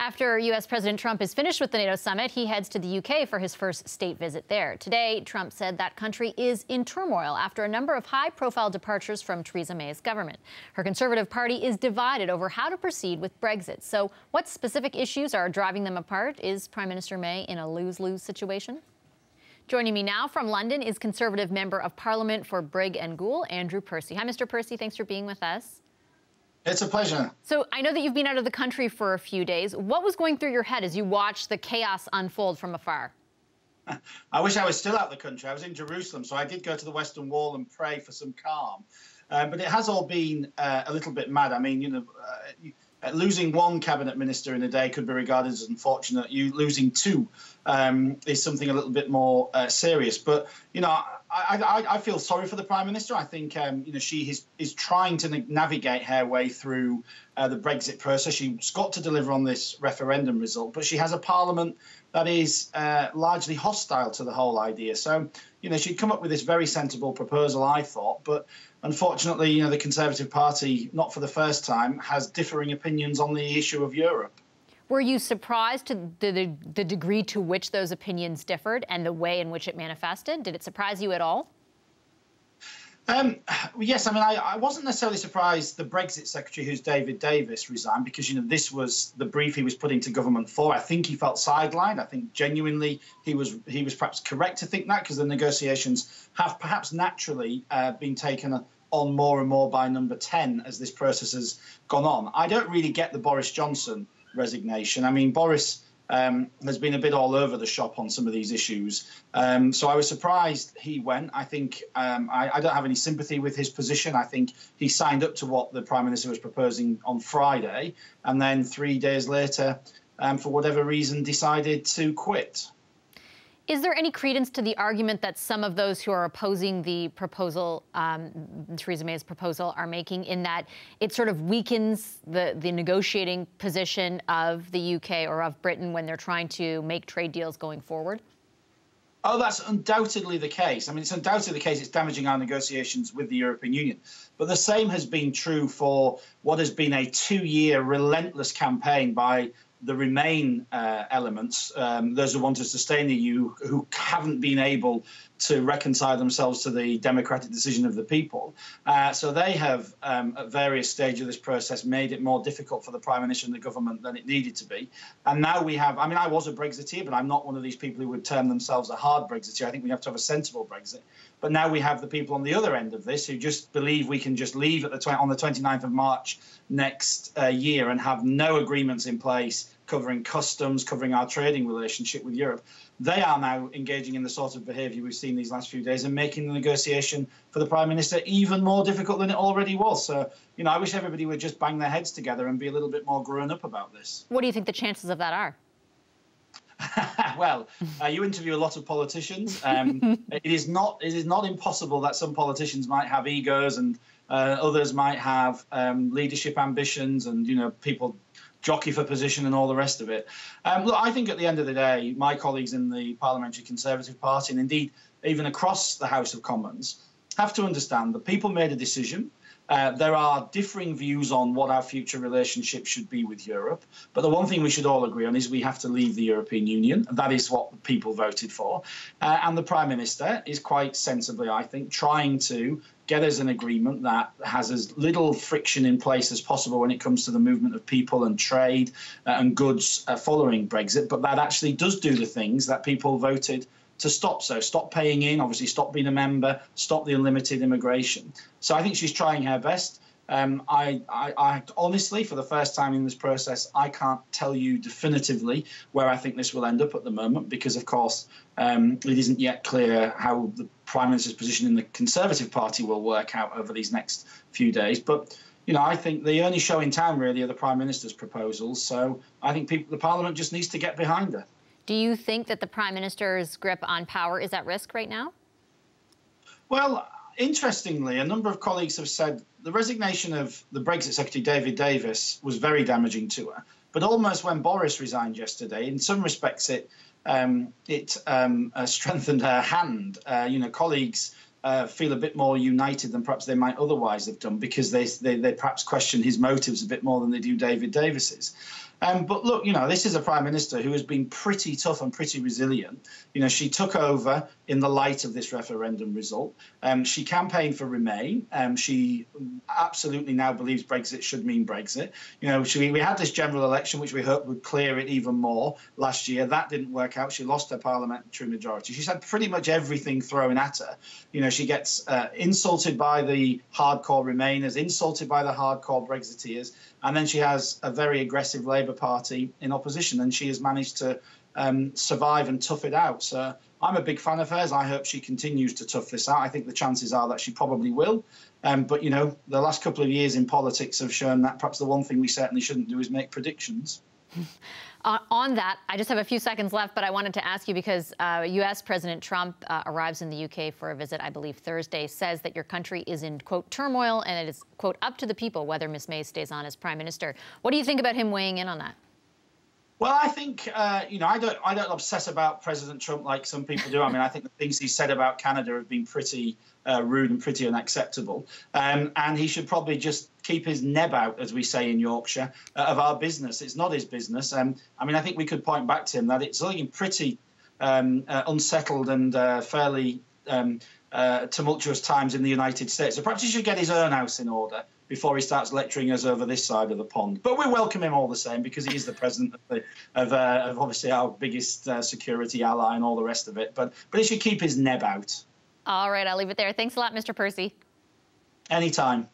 After U.S. President Trump is finished with the NATO summit, he heads to the U.K. for his first state visit there. Today, Trump said that country is in turmoil after a number of high-profile departures from Theresa May's government. Her Conservative Party is divided over how to proceed with Brexit. So what specific issues are driving them apart? Is Prime Minister May in a lose-lose situation? Joining me now from London is Conservative Member of Parliament for Brigg and Goole, Andrew Percy. Hi, Mr. Percy. Thanks for being with us. It's a pleasure. So I know that you've been out of the country for a few days. What was going through your head as you watched the chaos unfold from afar? I wish I was still out of the country. I was in Jerusalem, so I did go to the Western Wall and pray for some calm. But it has all been a little bit mad. I mean, losing one cabinet minister in a day could be regarded as unfortunate. Losing two is something a little bit more serious. But, I feel sorry for the Prime Minister. I think, she is trying to navigate her way through the Brexit process. She's got to deliver on this referendum result, but she has a parliament that is largely hostile to the whole idea. So, she'd come up with this very sensible proposal, I thought, but unfortunately, the Conservative Party, not for the first time, has differing opinions on the issue of Europe. Were you surprised to the degree to which those opinions differed and the way in which it manifested? Did it surprise you at all? Yes, I wasn't necessarily surprised the Brexit Secretary, who's David Davis, resigned because, this was the brief he was putting to government for. I think he felt sidelined. I think genuinely he was perhaps correct to think that because the negotiations have perhaps naturally been taken on more and more by number 10 as this process has gone on. I don't really get the Boris Johnson resignation. I mean, Boris has been a bit all over the shop on some of these issues. So I was surprised he went. I think I don't have any sympathy with his position. I think he signed up to what the Prime Minister was proposing on Friday and then 3 days later, for whatever reason, decided to quit. Is there any credence to the argument that some of those who are opposing the proposal, Theresa May's proposal, are making in that it sort of weakens the negotiating position of the UK or of Britain when they're trying to make trade deals going forward? Oh, that's undoubtedly the case. I mean, it's undoubtedly the case it's damaging our negotiations with the European Union. But the same has been true for what has been a 2-year relentless campaign by the Remain elements, those who want us to stay in the EU, who haven't been able to reconcile themselves to the democratic decision of the people. So they have, at various stages of this process, made it more difficult for the Prime Minister and the government than it needed to be. And now we have, I was a Brexiteer, but I'm not one of these people who would term themselves a hard Brexiteer. I think we have to have a sensible Brexit. But now we have the people on the other end of this who just believe we can just leave on the 29th of March next year and have no agreements in place covering customs, covering our trading relationship with Europe. They are now engaging in the sort of behaviour we've seen these last few days and making the negotiation for the Prime Minister even more difficult than it already was. So, I wish everybody would just bang their heads together and be a little bit more grown up about this. What do you think the chances of that are? Well, you interview a lot of politicians. It is not impossible that some politicians might have egos and others might have leadership ambitions and, people jockey for position and all the rest of it. Look, I think at the end of the day, my colleagues in the Parliamentary Conservative Party, and indeed even across the House of Commons, have to understand that people made a decision. There are differing views on what our future relationship should be with Europe. But the one thing we should all agree on is we have to leave the European Union. That is what the people voted for. And the Prime Minister is quite sensibly, I think, trying to get us an agreement that has as little friction in place as possible when it comes to the movement of people and trade and goods following Brexit, but that actually does do the things that people voted to stop. So stop paying in, obviously stop being a member, stop the unlimited immigration. So I think she's trying her best. I honestly, for the first time in this process, I can't tell you definitively where I think this will end up at the moment, because, of course, it isn't yet clear how the Prime Minister's position in the Conservative Party will work out over these next few days. But, I think the only show in town, really, are the Prime Minister's proposals. So I think the Parliament just needs to get behind her. Do you think that the Prime Minister's grip on power is at risk right now? Well, interestingly, a number of colleagues have said the resignation of the Brexit Secretary, David Davis, was very damaging to her. But almost when Boris resigned yesterday, in some respects, it strengthened her hand. Colleagues feel a bit more united than perhaps they might otherwise have done, because they perhaps question his motives a bit more than they do David Davis's. But look, this is a prime minister who has been pretty tough and pretty resilient. She took over in the light of this referendum result. She campaigned for Remain. She absolutely now believes Brexit should mean Brexit. We had this general election, which we hoped would clear it even more last year. That didn't work out. She lost her parliamentary majority. She's had pretty much everything thrown at her. She gets insulted by the hardcore Remainers, insulted by the hardcore Brexiteers, and then she has a very aggressive Labour Party in opposition, and she has managed to survive and tough it out. So I'm a big fan of hers. I hope she continues to tough this out. I think the chances are that she probably will. But, the last couple of years in politics have shown that perhaps the one thing we certainly shouldn't do is make predictions. On that, I just have a few seconds left, but I wanted to ask you because U.S. President Trump arrives in the U.K. for a visit, I believe, Thursday, says that your country is in, quote, turmoil, and it is, quote, up to the people whether Ms. May stays on as prime minister. What do you think about him weighing in on that? Well, I think, I don't obsess about President Trump like some people do. I mean, I think the things he said about Canada have been pretty rude and pretty unacceptable. And he should probably just keep his neb out, as we say in Yorkshire, of our business. It's not his business. I mean, I think we could point back to him that it's looking pretty unsettled and fairly tumultuous times in the United States. So perhaps he should get his own house in order before he starts lecturing us over this side of the pond. But we welcome him all the same because he is the president of obviously our biggest security ally and all the rest of it. But he should keep his neb out. All right, I'll leave it there. Thanks a lot, Mr. Percy. Anytime.